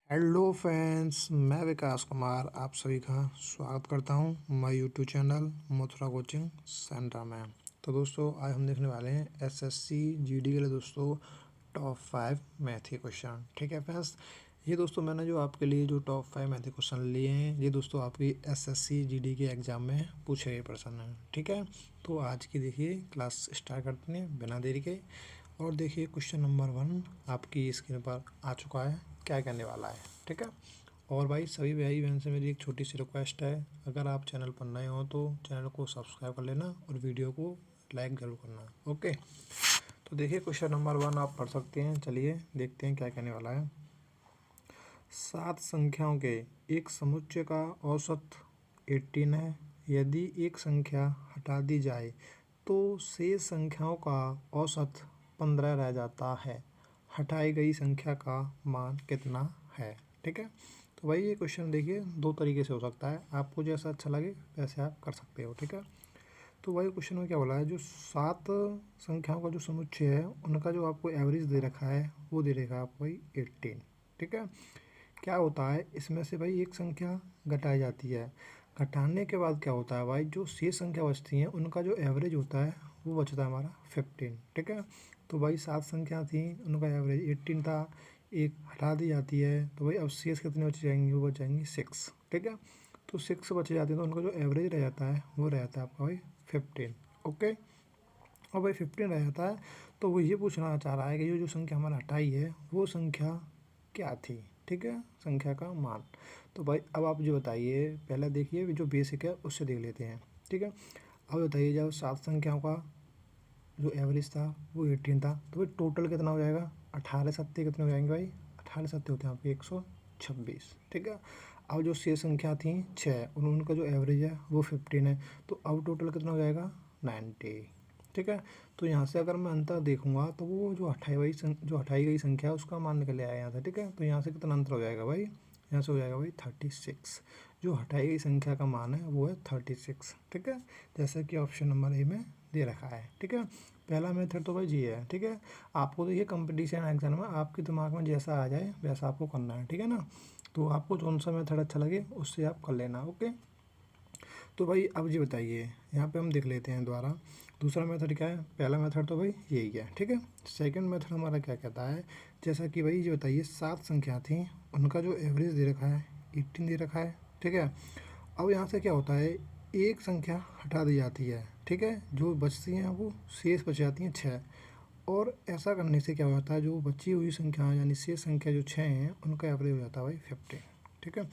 Hello friends, मैं विकास कुमार आप सभी का स्वागत करता हूं my YouTube channel Mathura coaching centre में। तो दोस्तों आज हम देखने वाले हैं एसएससी जीडी के लिए दोस्तों टॉप 5 मैथ के क्वेश्चन। ठीक है फ्रेंड्स, ये दोस्तों मैंने जो आपके लिए जो टॉप 5 मैथ के क्वेश्चन लिए हैं ये दोस्तों आपकी एसएससी जीडी के एग्ज़ाम में पूछे गए प्रश्न हैं। ठीक है, तो आज की देखिए क्लास स्टार्ट करते हैं बिना देरी के। और देखिए क्वेश्चन नंबर 1 आपकी स्क्रीन पर आ चुका है, क्या कहने वाला है। ठीक है, और भाई सभी भाई बहन से मेरी एक छोटी सी रिक्वेस्ट है, अगर आप चैनल पर नए हो तो चैनल को सब्सक्राइब कर लेना और वीडियो को लाइक ज़रूर करना। ओके, तो देखिए क्वेश्चन नंबर 1 आप पढ़ सकते हैं। चलिए देखते हैं क्या कहने वाला है। 7 संख्याओं के एक समुच्चय का औसत 18 है। यदि एक संख्या हटा दी जाए तो शेष संख्याओं का औसत 15 रह जाता है। हटाई गई संख्या का मान कितना है। ठीक है, तो भाई ये क्वेश्चन देखिए दो तरीके से हो सकता है, आपको जैसा अच्छा लगे वैसे आप कर सकते हो। ठीक है, तो भाई क्वेश्चन में क्या बोला है, जो 7 संख्याओं का जो समुच्चय है उनका जो आपको एवरेज दे रखा है वो दे रखा है आपको भाई 18। ठीक है, क्या होता है इसमें से भाई एक संख्या घटाई जाती है, घटाने के बाद क्या होता है भाई जो शेष संख्या बचती हैं उनका जो एवरेज होता है वो बचता है हमारा 15। ठीक है, तो भाई 7 संख्या थी उनका एवरेज 18 था, एक हटा दी जाती है तो भाई अब शेष कितने बच जाएंगे, वो बच जाएंगे 6। ठीक है, तो 6 बच जाते हैं तो उनका जो एवरेज रह जाता है वो रहता है आपका भाई 15। ओके, और भाई 15 रह जाता है तो वो ये पूछना चाह रहा है कि ये जो संख्या हमारा हटाई है वो संख्या क्या थी। ठीक है, संख्या का मान। तो भाई अब आप जो बताइए, पहले देखिए जो बेसिक है उससे देख लेते हैं। ठीक है, अब बताइए जब 7 संख्याओं का जो एवरेज था वो 18 था तो भाई टोटल कितना हो जाएगा, 18 सत्ते कितने हो जाएंगे भाई, 18 सत्ते होते हैं आपके 126। ठीक है, अब जो शेष संख्या थी 6 और उनका जो एवरेज है वो 15 है, तो अब टोटल कितना हो जाएगा 90। ठीक है, तो यहाँ से अगर मैं अंतर देखूंगा तो वो जो हटाई गई संख्या है उसका मान निकल आया यहाँ से। ठीक है, तो यहाँ से कितना अंतर हो जाएगा भाई, यहाँ से हो जाएगा भाई 36। जो हटाई गई संख्या का मान है वो है 36। ठीक है, जैसा कि ऑप्शन नंबर ए में दे रखा है। ठीक है, पहला मेथड तो भाई जी है। ठीक है, आपको देखिए कंपटीशन एग्जाम में आपके दिमाग में जैसा आ जाए वैसा आपको करना है। ठीक है ना, तो आपको कौन सा मेथड अच्छा लगे उससे आप कर लेना। ओके, तो भाई अब जी बताइए, यहाँ पे हम देख लेते हैं दोबारा दूसरा मेथड क्या है। पहला मेथड तो भाई यही है। ठीक है, सेकंड मेथड हमारा क्या कहता है, जैसा कि भाई ये बताइए 7 संख्या थी उनका जो एवरेज दे रखा है 18 दे रखा है। ठीक है, अब यहाँ से क्या होता है, एक संख्या हटा दी जाती है। ठीक है, जो बचती हैं वो शेष बच जाती हैं 6, और ऐसा करने से क्या होता है जो बची हुई संख्या यानी शेष संख्या जो 6 हैं उनका एवरेज हो जाता है भाई 15। ठीक है,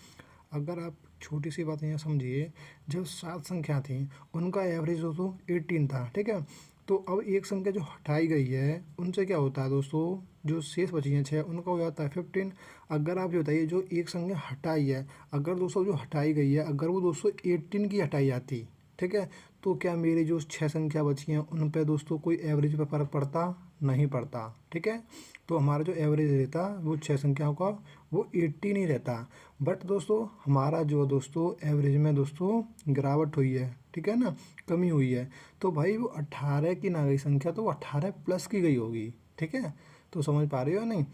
अगर आप छोटी सी बात यहाँ समझिए, जब 7 संख्या थी उनका एवरेज दोस्तों 18 था। ठीक है, तो अब एक संख्या जो हटाई गई है उनसे क्या होता है दोस्तों, जो शेष बची हैं 6 उनका हो जाता है 15। अगर आप ये बताइए जो एक संख्या हटाई है, अगर दोस्तों जो हटाई गई है अगर वो दोस्तों 18 की हटाई जाती, ठीक है, तो क्या मेरी जो 6 संख्या बची हैं उन पे दोस्तों कोई एवरेज पे फ़र्क पड़ता, नहीं पड़ता। ठीक है, तो हमारा जो एवरेज रहता वो 6 संख्याओं का वो 18 ही रहता। बट दोस्तों हमारा जो दोस्तों एवरेज में दोस्तों गिरावट हुई है। ठीक है ना, कमी हुई है, तो भाई वो 18 की ना गई संख्या तो वो 18 प्लस की गई होगी। ठीक है, तो समझ पा रहे हो या नहीं,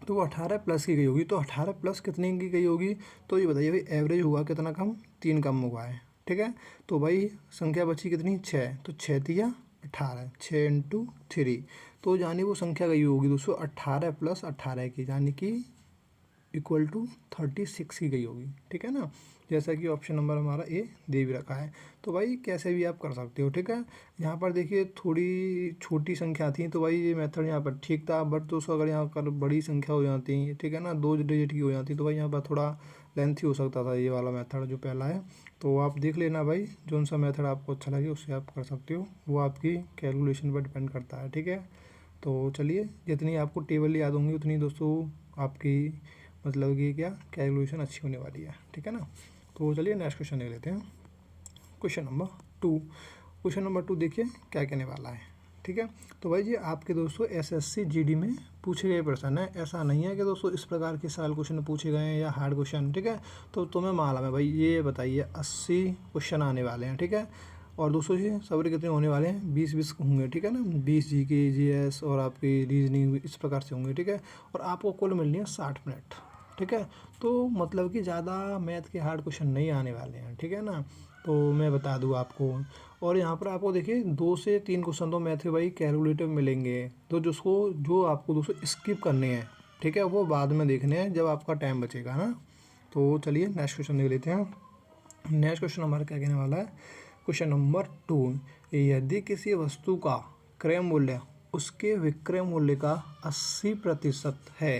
तो वो 18 प्लस की गई होगी, तो 18 प्लस कितने की गई होगी, तो ये बताइए भाई एवरेज हुआ कितना कम, 3 कम हुआ है। ठीक है, तो भाई संख्या बची कितनी 6, तो 6 तिया 18, 6 इंटू 3, तो यानी वो संख्या गई होगी दोस्तों 18 प्लस 18 की, यानी कि इक्वल टू 36 की गई होगी। ठीक है ना, जैसा कि ऑप्शन नंबर हमारा ए दे भी रखा है। तो भाई कैसे भी आप कर सकते हो। ठीक है, यहाँ पर देखिए थोड़ी छोटी संख्या थी तो भाई ये मेथड यहाँ पर ठीक था, बट दोस्तों अगर यहाँ पर बड़ी संख्या हो जाती, ठीक है ना, 2 डिजिट की हो जाती तो भाई यहाँ पर थोड़ा लेंथी हो सकता था ये वाला मेथड जो पहला है। तो आप देख लेना भाई जो सा मेथड आपको अच्छा लगे उससे आप कर सकते हो, वो आपकी कैलकुलेशन पर डिपेंड करता है। ठीक है, तो चलिए जितनी आपको टेबल याद होंगी उतनी दोस्तों आपकी मतलब कि क्या कैलकुलेशन अच्छी होने वाली है। ठीक है ना, तो चलिए नेक्स्ट क्वेश्चन देख लेते हैं। क्वेश्चन नंबर 2, क्वेश्चन नंबर 2 देखिए क्या कहने वाला है। ठीक है, तो भाई ये आपके दोस्तों एसएससी जीडी में पूछे गए प्रश्न है, ऐसा नहीं है कि दोस्तों इस प्रकार के साल क्वेश्चन पूछे गए हैं या हार्ड क्वेश्चन। ठीक है, तो तुम्हें मालूम है भाई, ये बताइए 80 क्वेश्चन आने वाले हैं। ठीक है, और दोस्तों ये सब्र कितने होने वाले हैं, 20 होंगे। ठीक है ना, 20 जीके जीएस और आपकी रीजनिंग इस प्रकार से होंगे। ठीक है, और आपको कुल मिलनी है 60 मिनट। ठीक है। तो मतलब कि ज़्यादा मैथ के हार्ड क्वेश्चन नहीं आने वाले हैं, ठीक है ना। तो मैं बता दूँ आपको। और यहाँ पर आपको देखिए 2 से 3 क्वेश्चन तो मैथ के भाई कैलकुलेटिव मिलेंगे, तो जो आपको दोस्तों स्किप करने हैं, ठीक है, वो बाद में देखने हैं जब आपका टाइम बचेगा ना। तो चलिए नेक्स्ट क्वेश्चन देख लेते हैं। नेक्स्ट क्वेश्चन हमारा क्या कहने वाला है, क्वेश्चन नंबर 2। यदि किसी वस्तु का क्रय मूल्य उसके विक्रय मूल्य का 80% है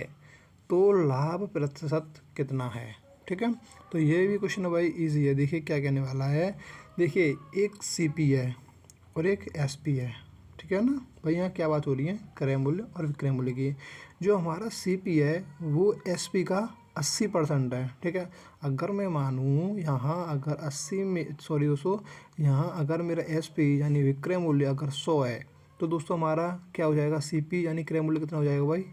तो लाभ प्रतिशत कितना है, ठीक है। तो ये भी क्वेश्चन भाई इजी है। देखिए क्या कहने वाला है, देखिए एक सीपी है और एक एसपी है, ठीक है ना भाई। यहाँ क्या बात हो रही है, क्रय मूल्य और विक्रय मूल्य की। जो हमारा सीपी है वो एसपी का 80% है, ठीक है। अगर मैं मानूँ यहाँ अगर 80 में सॉरी दोस्तों, यहाँ अगर मेरा एसपी यानी विक्रय मूल्य अगर 100 है तो दोस्तों हमारा क्या हो जाएगा, सीपी यानी क्रय मूल्य कितना हो जाएगा भाई,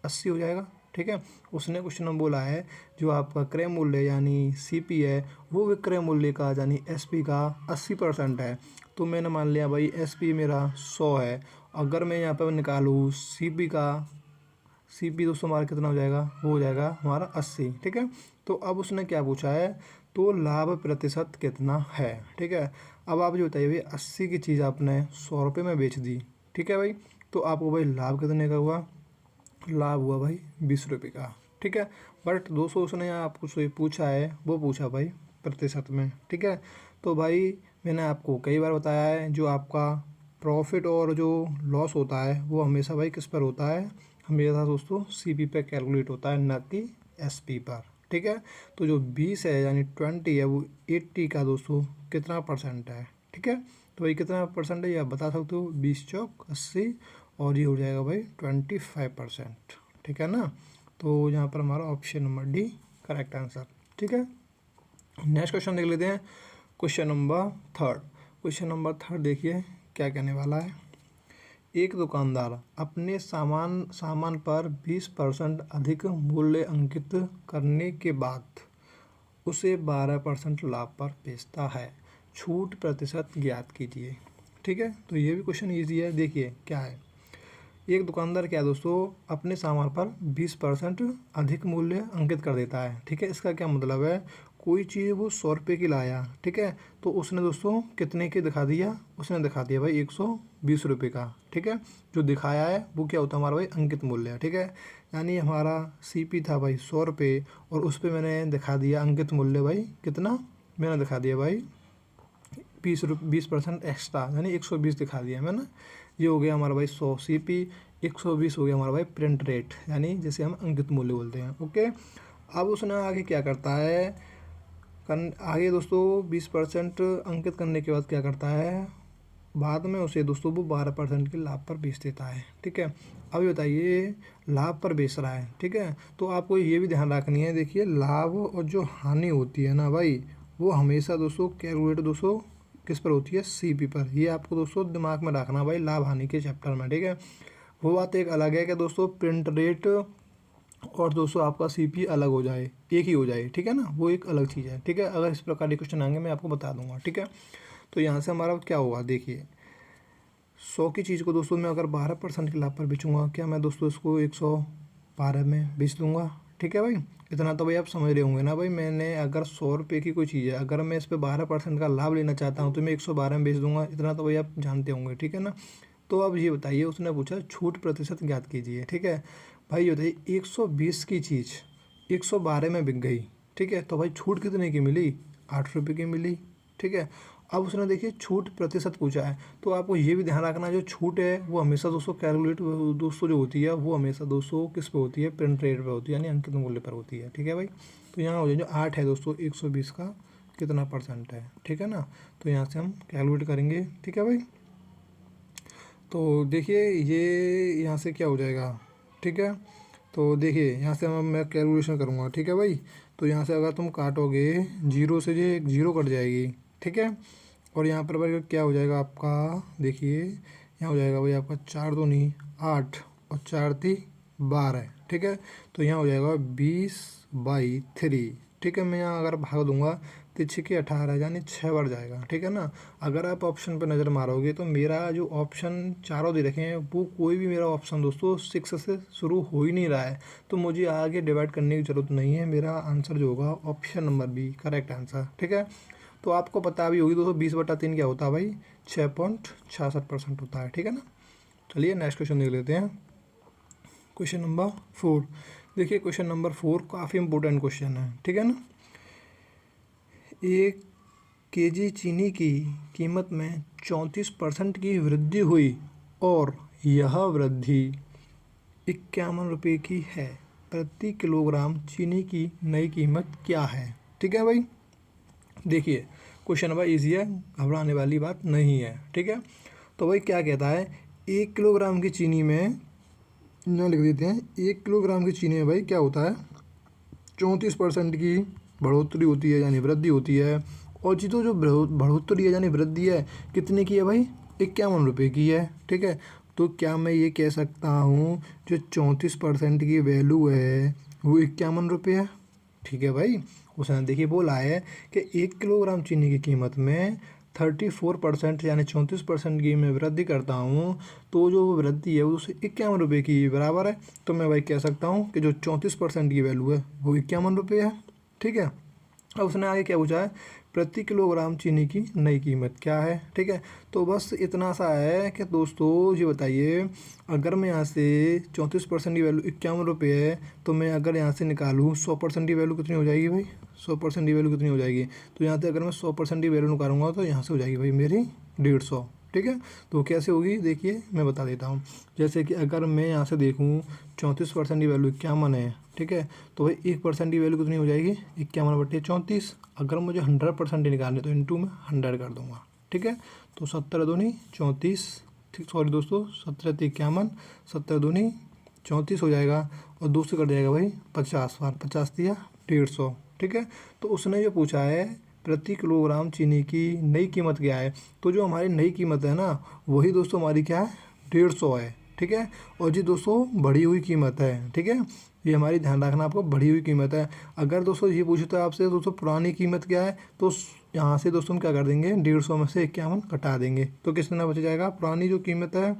80 हो जाएगा, ठीक है। उसने क्वेश्चन में बोला है जो आपका क्रय मूल्य यानी सीपी है वो विक्रय मूल्य का यानी एसपी का 80% है। तो मैंने मान लिया भाई एसपी मेरा 100 है। अगर मैं यहाँ पर निकालूँ सीपी का, सीपी दोस्तों हमारा कितना हो जाएगा, वो हो जाएगा हमारा 80, ठीक है। तो अब उसने क्या पूछा है, तो लाभ प्रतिशत कितना है, ठीक है। अब आप जो बताइए भाई 80 की चीज़ आपने 100 रुपये में बेच दी, ठीक है भाई। तो आपको भाई लाभ कितने का हुआ, लाभ हुआ भाई 20 रुपये का, ठीक है। बट दोस्तों उसने आपको जो पूछा है वो पूछा भाई प्रतिशत में, ठीक है। तो भाई मैंने आपको कई बार बताया है जो आपका प्रॉफिट और जो लॉस होता है वो हमेशा भाई किस पर होता है, हमेशा दोस्तों सीपी पे कैलकुलेट होता है, ना कि एसपी पर, ठीक है। तो जो 20 है यानी 20 है वो 80 का दोस्तों कितना परसेंट है, ठीक है। तो भाई कितना परसेंट है ये आप बता सकते हो, 20 चौक 80 और ये हो जाएगा भाई 25%, ठीक है ना। तो यहाँ पर हमारा option number D correct answer, ठीक है। नेक्स्ट क्वेश्चन देख लेते हैं, क्वेश्चन नंबर 3। क्वेश्चन नंबर 3 देखिए क्या कहने वाला है। एक दुकानदार अपने सामान पर 20% अधिक मूल्य अंकित करने के बाद उसे 12% लाभ पर बेचता है, छूट प्रतिशत ज्ञात कीजिए, ठीक है। तो ये भी क्वेश्चन ईजी है। देखिए क्या है, एक दुकानदार क्या है दोस्तों अपने सामान पर 20% अधिक मूल्य अंकित कर देता है, ठीक है। इसका क्या मतलब है, कोई चीज़ वो 100 रुपये की लाया, ठीक है, तो उसने दोस्तों कितने के दिखा दिया, उसने दिखा दिया भाई 120 रुपये का, ठीक है। जो दिखाया है वो क्या होता है हमारा भाई अंकित मूल्य है, ठीक है। यानी हमारा सीपी था भाई 100 रुपये और उस पर मैंने दिखा दिया अंकित मूल्य भाई कितना, मैंने दिखा दिया भाई 20% एक्स्ट्रा यानी 120 दिखा दिया मैंने। ये हो गया हमारा भाई 100 सीपी, 120 हो गया हमारा भाई प्रिंट रेट यानी जैसे हम अंकित मूल्य बोलते हैं, ओके। अब उसने आगे क्या करता है, आगे दोस्तों 20% अंकित करने के बाद क्या करता है, बाद में उसे दोस्तों वो 12% के लाभ पर बेच देता है, ठीक है। अभी बताइए लाभ पर बेच रहा है, ठीक है। तो आपको ये भी ध्यान रखनी है, देखिए लाभ और जो हानि होती है ना भाई वो हमेशा दोस्तों कैलकुलेट दोस्तों किस पर होती है, सीपी पर। ये आपको दोस्तों दिमाग में रखना भाई लाभ हानि के चैप्टर में, ठीक है। वो बात एक अलग है कि दोस्तों प्रिंट रेट और दोस्तों आपका सीपी अलग हो जाए, एक ही हो जाए, ठीक है ना, वो एक अलग चीज़ है, ठीक है। अगर इस प्रकार के क्वेश्चन आएंगे मैं आपको बता दूंगा, ठीक है। तो यहाँ से हमारा क्या होगा, देखिए 100 की चीज़ को दोस्तों मैं अगर 12% के लाभ पर बेचूंगा, क्या मैं दोस्तों इसको 112 में बेच दूंगा, ठीक है भाई। इतना तो भाई आप समझ रहे होंगे ना भाई, मैंने अगर 100 रुपये की कोई चीज़ है अगर मैं इस पर 12% का लाभ लेना चाहता हूँ तो मैं 112 में बेच दूंगा, इतना तो भाई आप जानते होंगे, ठीक है ना। तो अब ये बताइए उसने पूछा छूट प्रतिशत ज्ञात कीजिए, ठीक है। भाई ये बताइए 120 की चीज़ 112 में बिक गई, ठीक है, तो भाई छूट कितने की मिली, 8 रुपये की मिली, ठीक है। अब उसने देखिए छूट प्रतिशत पूछा है, तो आपको ये भी ध्यान रखना जो छूट है वो हमेशा दोस्तों कैलकुलेट दोस्तों जो होती है वो हमेशा दोस्तों किस पे होती है, प्रिंट रेट पे होती है यानी अंकित मूल्य पर होती है, ठीक है भाई। तो यहाँ हो जाए जो 8 है दोस्तों 120 का कितना परसेंट है, ठीक है ना। तो यहाँ से हम कैलकुलेट करेंगे, ठीक है भाई। तो देखिए ये यहाँ से क्या हो जाएगा, ठीक है। तो देखिए यहाँ से मैं कैलकुलेशन करूँगा, ठीक है भाई। तो यहाँ से अगर तुम काटोगे जीरो से ये एक जीरो कट जाएगी, ठीक है। और यहाँ पर भाई क्या हो जाएगा आपका, देखिए यहाँ हो जाएगा भाई आपका 4 दूनी 8 और 4 × 3 = 12, ठीक है। तो यहाँ हो जाएगा 20/3, ठीक है। मैं यहाँ अगर भाग दूंगा तो 6 के 18 यानी 6 बार जाएगा, ठीक है ना। अगर आप ऑप्शन पर नज़र मारोगे तो मेरा जो ऑप्शन चारों दे रखे हैं वो कोई भी मेरा ऑप्शन दोस्तों 6 से शुरू हो ही नहीं रहा है, तो मुझे आगे डिवाइड करने की ज़रूरत नहीं है। मेरा आंसर जो होगा option number B correct answer, ठीक है। तो आपको पता भी होगी दोस्तों 20/3 क्या होता है भाई, 6.66% होता है, ठीक है ना। चलिए नेक्स्ट क्वेश्चन देख लेते हैं। क्वेश्चन नंबर 4 देखिए, क्वेश्चन नंबर 4 काफ़ी इंपॉर्टेंट क्वेश्चन है, ठीक है ना। 1 केजी चीनी की कीमत में 34% की वृद्धि हुई और यह वृद्धि 51 रुपये की है। प्रति किलोग्राम चीनी की नई कीमत क्या है, ठीक है भाई। देखिए क्वेश्चन भाई ईजी है, घबराने वाली बात नहीं है, ठीक है। तो भाई क्या कहता है, 1 किलोग्राम की चीनी में ना लिख देते हैं, 1 किलोग्राम की चीनी में भाई क्या होता है 34% की बढ़ोतरी होती है यानी वृद्धि होती है। और जी तो जो बढ़ोतरी है यानी वृद्धि है कितने की है भाई, 51 रुपये की है, ठीक है। तो क्या मैं ये कह सकता हूँ जो 34% की वैल्यू है वो 51 रुपये है, ठीक है भाई। उसने देखिए बोला है कि 1 किलोग्राम चीनी की कीमत में 34% यानी 34% की मैं वृद्धि करता हूँ, तो जो वृद्धि है वो 51 रुपये की बराबर है। तो मैं भाई कह सकता हूँ कि जो 34% की वैल्यू है वो 51 रुपये है, ठीक है। अब उसने आगे क्या पूछा है, प्रति किलोग्राम चीनी की नई कीमत क्या है, ठीक है। तो बस इतना सा है कि दोस्तों ये बताइए, अगर मैं यहाँ से 34% की वैल्यू 51 रुपये है, तो मैं अगर यहाँ से निकालूँ 100% की वैल्यू कितनी हो जाएगी भाई, 100% की वैल्यू कितनी हो जाएगी। तो यहाँ से अगर मैं 100% की वैल्यू निकालूंगा तो यहाँ से हो जाएगी भाई मेरी 150, ठीक है। तो कैसे होगी देखिए मैं बता देता हूँ। जैसे कि अगर मैं यहाँ से देखूँ 34% की वैल्यू 51 है, ठीक है। तो भाई 1% की वैल्यू कितनी हो जाएगी 51/34। अगर मुझे 100% निकालने तो इंटू में 100 कर दूंगा, ठीक है। तो 17 दूनी 34, ठीक सॉरी दोस्तों 17 × 51, 17 दूनी 34 हो जाएगा और 2 से कट जाएगा भाई 50 बार, 50 दिया 150, ठीक है। तो उसने जो पूछा है प्रति किलोग्राम चीनी की नई कीमत क्या है, तो जो हमारी नई कीमत है ना वही दोस्तों हमारी क्या है 150 है, ठीक है। और जी दोस्तों बढ़ी हुई कीमत है, ठीक है। ये हमारी ध्यान रखना आपको, बढ़ी हुई कीमत है। अगर दोस्तों ये पूछे तो आपसे दोस्तों पुरानी कीमत क्या है, तो यहाँ से दोस्तों हम क्या कर देंगे 150 में से 51 घटा देंगे, तो कितना बच जाएगा, पुरानी जो कीमत है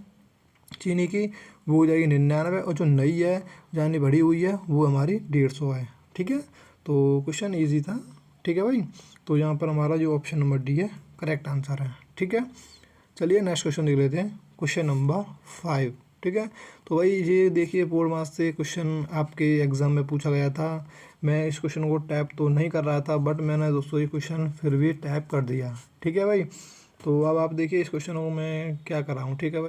चीनी की वो हो जाएगी 99 और जो नई है यानी बढ़ी हुई है वो हमारी 150 है, ठीक है। तो क्वेश्चन ईजी था, ठीक है भाई। तो यहाँ पर हमारा जो ऑप्शन नंबर डी है करेक्ट आंसर है, ठीक है। चलिए नेक्स्ट क्वेश्चन देख लेते हैं, क्वेश्चन नंबर 5, ठीक है। तो भाई ये देखिए बोर्ड मार्क्स से क्वेश्चन आपके एग्ज़ाम में पूछा गया था। मैं इस क्वेश्चन को टाइप तो नहीं कर रहा था, बट मैंने दोस्तों ये क्वेश्चन फिर भी टाइप कर दिया, ठीक है भाई। तो अब आप देखिए इस क्वेश्चन को मैं क्या कर रहा हूँ, ठीक है भाई।